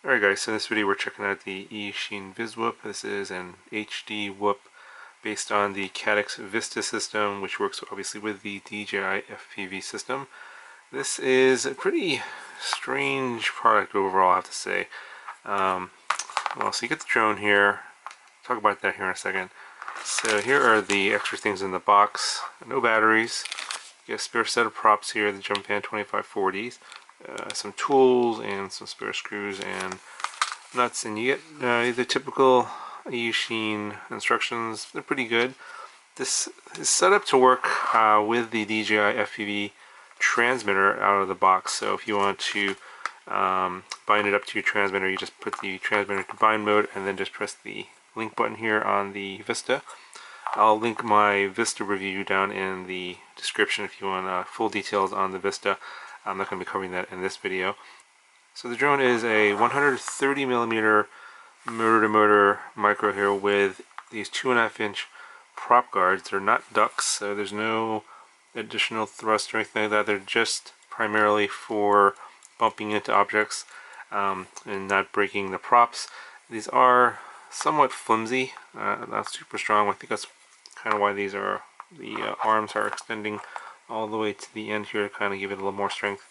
Alright guys, so in this video we're checking out the Eachine Viswhoop. This is an HD whoop based on the Caddx Vista system, which works obviously with the DJI FPV system. This is a pretty strange product overall, I have to say. Well, so you get the drone here. Talk about that here in a second. So here are the extra things in the box. No batteries. You get a spare set of props here, the Jump Fan 2540s. Some tools and some spare screws and nuts, and you get the typical Eachine instructions. They're pretty good. This is set up to work with the DJI FPV transmitter out of the box. So if you want to bind it up to your transmitter, you just put the transmitter to bind mode and then just press the link button here on the Vista. I'll link my Vista review down in the description if you want full details on the Vista. I'm not going to be covering that in this video. So the drone is a 130mm motor-to-motor micro here with these 2.5-inch prop guards. They're not ducks, so there's no additional thrust or anything like that. They're just primarily for bumping into objects and not breaking the props. These are somewhat flimsy, not super strong. I think that's kind of why these are, the arms are extending all the way to the end here to kind of give it a little more strength.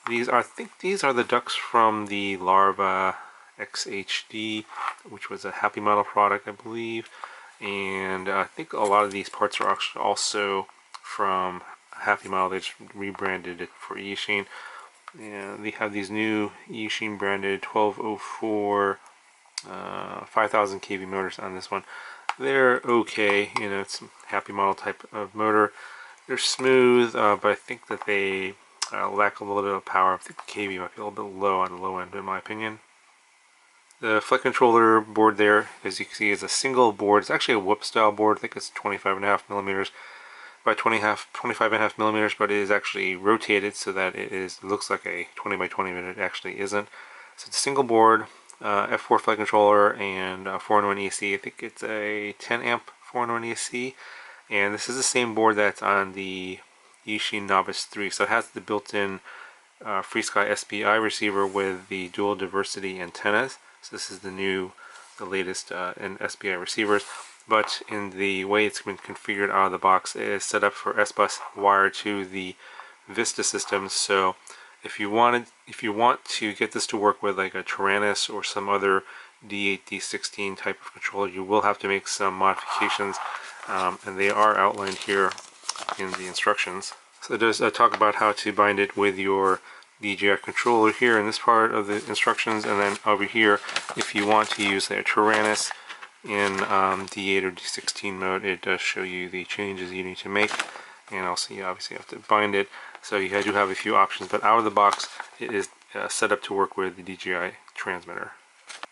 I think these are the ducks from the Larva XHD, which was a Happy Metal product, I believe. And I think a lot of these parts are actually also from Happy Metal. They just rebranded it for Eachine. And they have these new Eachine branded 1204 5000 kV motors on this one. They're okay, you know, it's a Happy Metal type of motor. They're smooth, but I think that they lack a little bit of power. I think the kV might be a little bit low on the low end in my opinion. The flight controller board there, as you can see, is a single board. It's actually a whoop style board. I think it's 25.5mm by 25.5 millimeters, but it is actually rotated so that it looks like a 20 by 20, but it actually isn't. So it's a single board, F4 flight controller, and 4-in-1 ESC. I think it's a 10 amp 4-in-1 ESC, and this is the same board that's on the Eachine Novice 3, so it has the built-in FreeSky SPI receiver with the dual diversity antennas. So this is the latest in SPI receivers, but in the way it's been configured out of the box, it is set up for S-Bus wired to the Vista system. So if you want to get this to work with like a Tyrannus or some other D8, D16 type of controller, you will have to make some modifications, and they are outlined here in the instructions. So it does talk about how to bind it with your DJI controller here in this part of the instructions, and then over here if you want to use a Tyrannus in D8 or D16 mode, it does show you the changes you need to make, and also you obviously have to bind it. So you do have a few options, but out of the box it is set up to work with the DJI transmitter.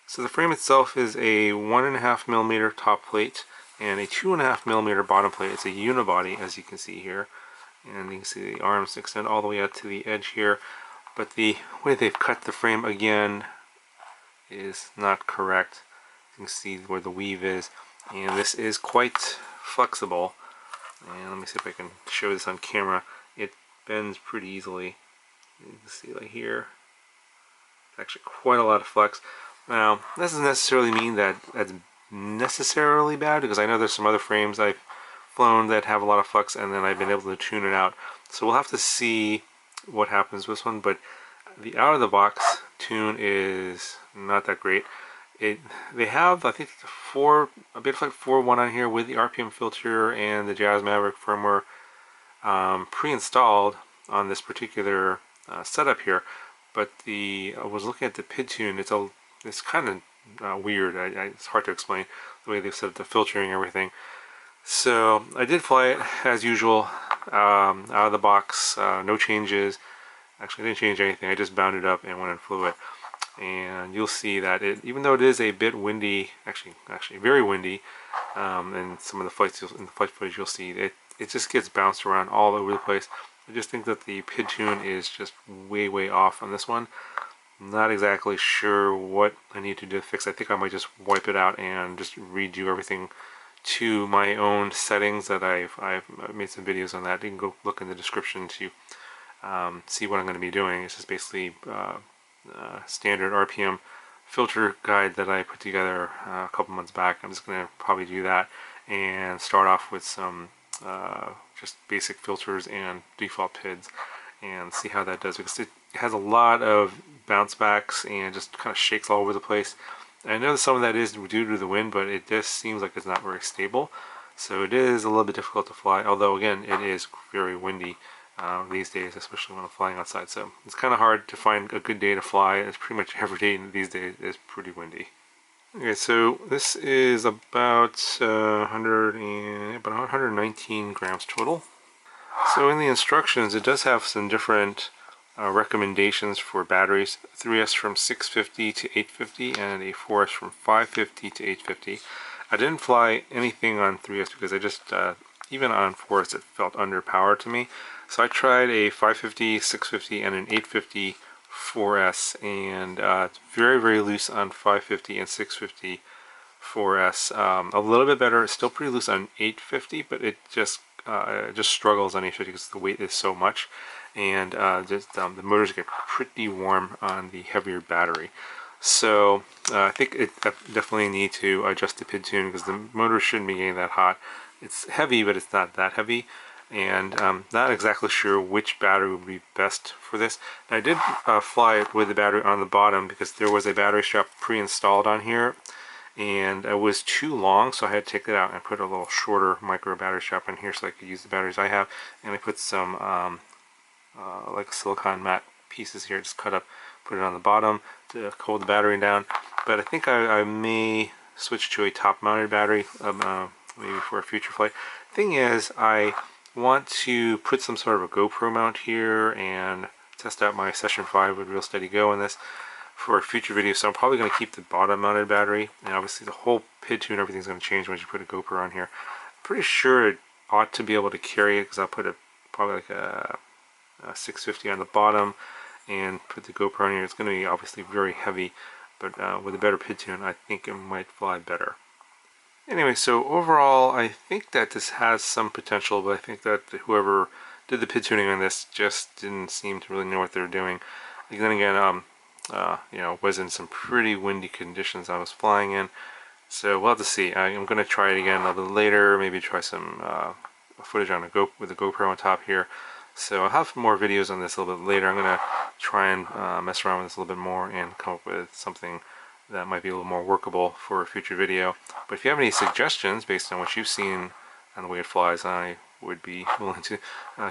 So the frame itself is a 1.5mm top plate and a 2.5mm bottom plate. It's a unibody, as you can see here, and you can see the arms extend all the way out to the edge here, but the way they've cut the frame again is not correct. You can see where the weave is, and this is quite flexible, and let me see if I can show this on camera. It bends pretty easily. You can see like here, it's actually quite a lot of flex. Now, this doesn't necessarily mean that that's necessarily bad, because I know there's some other frames I've flown that have a lot of flex and then I've been able to tune it out. So we'll have to see what happens with this one, but the out of the box tune is not that great. They have, I think, a bit like 4.1 on here with the RPM filter and the Jazz Maverick firmware pre-installed on this particular setup here. But I was looking at the PID tune. It's kind of weird. It's hard to explain the way they've set up the filtering and everything. So I did fly it as usual, out of the box, no changes. Actually, I didn't change anything. I just bound it up and went and flew it. And you'll see that even though it is a bit windy, actually very windy, and some of the flight footage you'll see, it just gets bounced around all over the place. I just think that the PID tune is just way off on this one. I'm not exactly sure what I need to do to fix it. I think I might just wipe it out and just redo everything to my own settings that I've made some videos on that. You can go look in the description to see what I'm going to be doing. It's just basically standard RPM filter guide that I put together a couple months back. I'm just going to probably do that and start off with some just basic filters and default PIDs and see how that does, because it has a lot of bounce backs and just kind of shakes all over the place. I know that some of that is due to the wind, but it just seems like it's not very stable. So it is a little bit difficult to fly, although again, it is very windy these days, especially when I'm flying outside. So it's kind of hard to find a good day to fly. It's pretty much every day these days is pretty windy. Okay, so this is about 119 grams total. So in the instructions, it does have some different recommendations for batteries. 3S from 650 to 850 and a 4S from 550 to 850. I didn't fly anything on 3S because I just, even on 4S, it felt underpowered to me. So I tried a 550, 650, and an 850 4S, and it's very, very loose on 550 and 650 4S. A little bit better. It's still pretty loose on 850, but it just struggles on 850 because the weight is so much, and the motors get pretty warm on the heavier battery. So I think it definitely need to adjust the PID tune because the motor shouldn't be getting that hot. It's heavy, but it's not that heavy, and not exactly sure which battery would be best for this. I did fly it with the battery on the bottom because there was a battery strap pre-installed on here, and it was too long, so I had to take it out and put a little shorter micro battery strap in here so I could use the batteries I have. And I put some like silicone mat pieces here, just cut up, put it on the bottom to hold the battery down. But I think I may switch to a top mounted battery maybe for a future flight. Thing is, I want to put some sort of a GoPro mount here and test out my Session 5 with Real Steady Go in this for a future video. So I'm probably going to keep the bottom mounted battery, and obviously the whole PID tune, everything's going to change once you put a GoPro on here. I'm pretty sure it ought to be able to carry it because I'll put probably like a 650 on the bottom and put the GoPro on here. It's going to be obviously very heavy, but with a better PID tune, I think it might fly better. Anyway, so overall, I think that this has some potential, but I think that whoever did the PID tuning on this just didn't seem to really know what they were doing. Like, then again, you know, was in some pretty windy conditions I was flying in, so we'll have to see. I'm going to try it again a little bit later, maybe try some footage on with the GoPro on top here. So I'll have more videos on this a little bit later. I'm going to try and mess around with this a little bit more and come up with something that might be a little more workable for a future video. But if you have any suggestions based on what you've seen and the way it flies, I would be willing to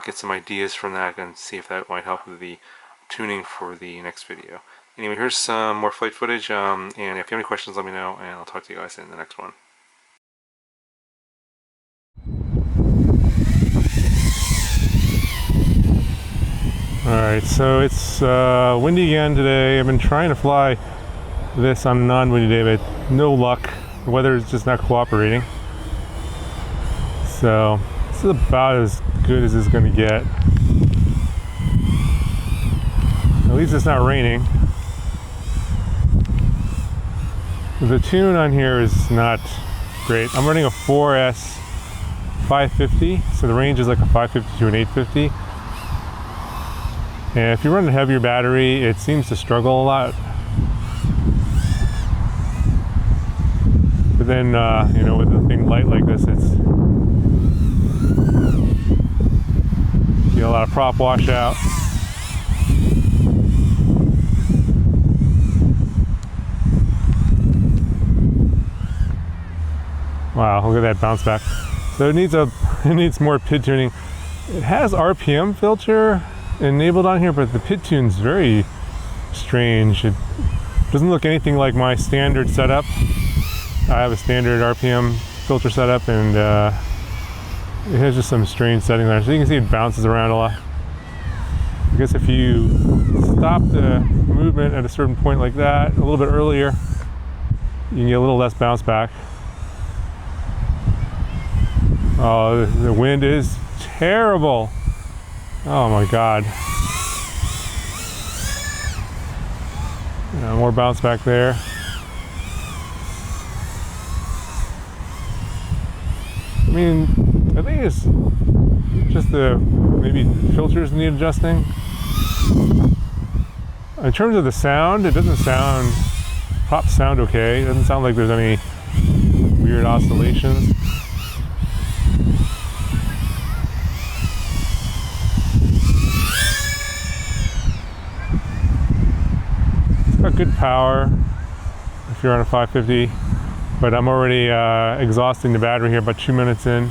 get some ideas from that and see if that might help with the tuning for the next video. Anyway, here's some more flight footage, and if you have any questions, let me know, and I'll talk to you guys in the next one. Alright, so it's windy again today. I've been trying to fly this on a non-windy day, but no luck. The weather is just not cooperating. So this is about as good as it's going to get. At least it's not raining. The tune on here is not great. I'm running a 4S 550, so the range is like a 550 to an 850. And if you run a heavier battery, it seems to struggle a lot. But then, you know, with a thing light like this, it's you get a lot of prop washout. Wow, look at that bounce back. So it needs more PID tuning. It has RPM filter enabled on here, but the PID tune's very strange. It doesn't look anything like my standard setup. I have a standard RPM filter setup, and it has just some strange setting there. So you can see it bounces around a lot. I guess if you stop the movement at a certain point like that, a little bit earlier, you can get a little less bounce back. Oh, the wind is terrible. Oh my God. More bounce back there. I mean, I think it's just the maybe filters need adjusting. In terms of the sound, it doesn't sound Pops sound okay. It doesn't sound like there's any weird oscillations. It's got good power if you're on a 550, but I'm already exhausting the battery here about 2 minutes in.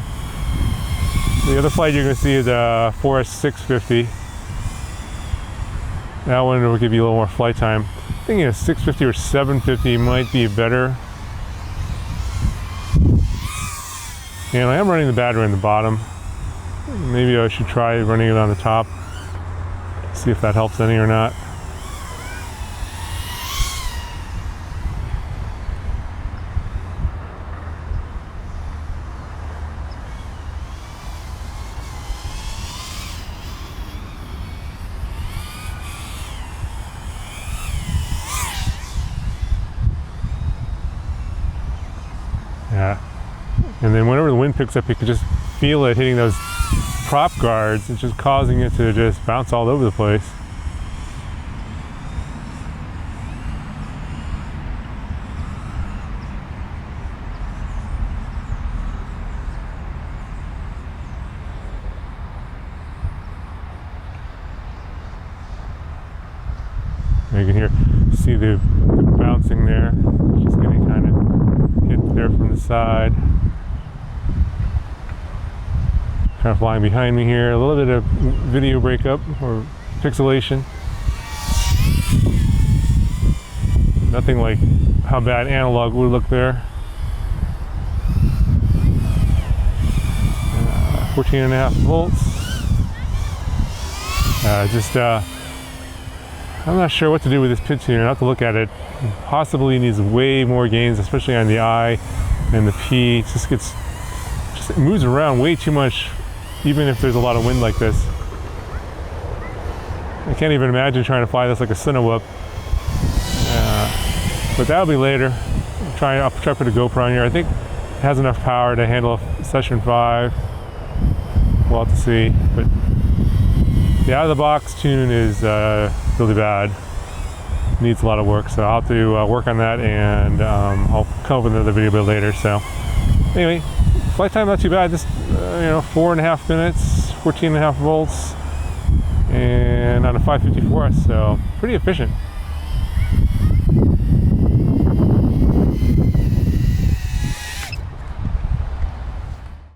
The other flight you're going to see is a 4S 650. That one will give you a little more flight time. I think a 650 or 750 might be better. And I am running the battery on the bottom. Maybe I should try running it on the top. See if that helps any or not. Yeah. And then whenever the wind picks up, you can just feel it hitting those prop guards. It's just causing it to just bounce all over the place. You can see the bouncing there. It's just getting kind of hit there from the side. Kind of flying behind me here. A little bit of video breakup or pixelation. Nothing like how bad analog would look there. 14.5 volts. I'm not sure what to do with this pit tuner. I have to look at it. Possibly needs way more gains, especially on the I and the P. It moves around way too much, even if there's a lot of wind like this. I can't even imagine trying to fly this like a Cinewhoop. But that'll be later. I'll try to put a GoPro on here. I think it has enough power to handle session 5. We'll have to see. But the out of the box tune is really bad. Needs a lot of work, so I'll have to work on that, and I'll come up with another video a bit later. So anyway, flight time not too bad. Just 4.5 minutes, 14.5 volts, and on a 554S, so pretty efficient.